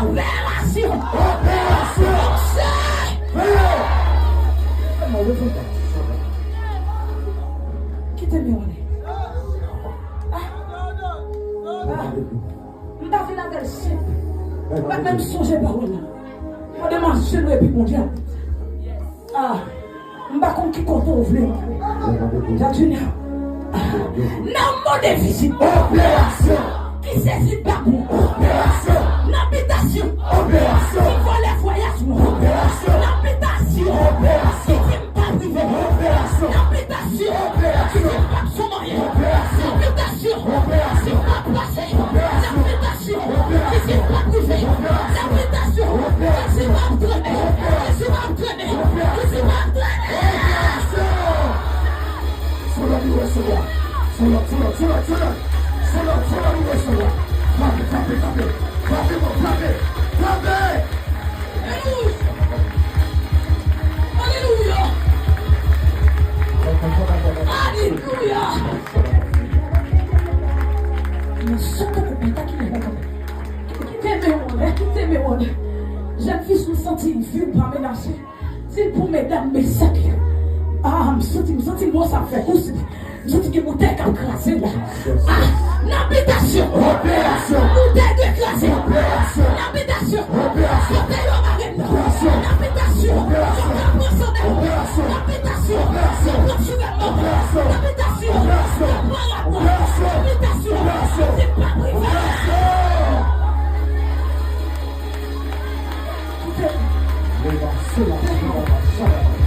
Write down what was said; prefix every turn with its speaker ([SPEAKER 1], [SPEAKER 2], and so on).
[SPEAKER 1] Opération. Quittez-moi. Je ne vais pas simple. Pas même songer par là. Je vais marcher le puis mon diable. Je ne vais pas qui compte au vlé. Non, mon déficit. Opération. Qui saisit pas pour. Opération. L'habitation. Opération. Qui vole les voyages. Opération. L'habitation. Opération. Qui ne pas privé. Opération. L'habitation. Opération. Qui ne pas son mari. Opération. L'habitation. Opération. Qui ne pas passer. L'habitation. Qui ne pas privé. L'habitation. Qui ne pas entraîner. Qui ne pas entraîner. Qui ne pas entraîner. Alléluia. Alléluia. Jeune fille sous senti une fille pour ménager. C'est pour mesdames mes sacs. Me senti moi ça fait aussi. Je dis que mon tête a crasé là. L'habitation. Opération. Mon tête a crasé. Opération. L'habitation. Opération. L'habitation. L'habitation. L'habitation. L'habitation. L'habitation. C'est pas privé. L'habitation.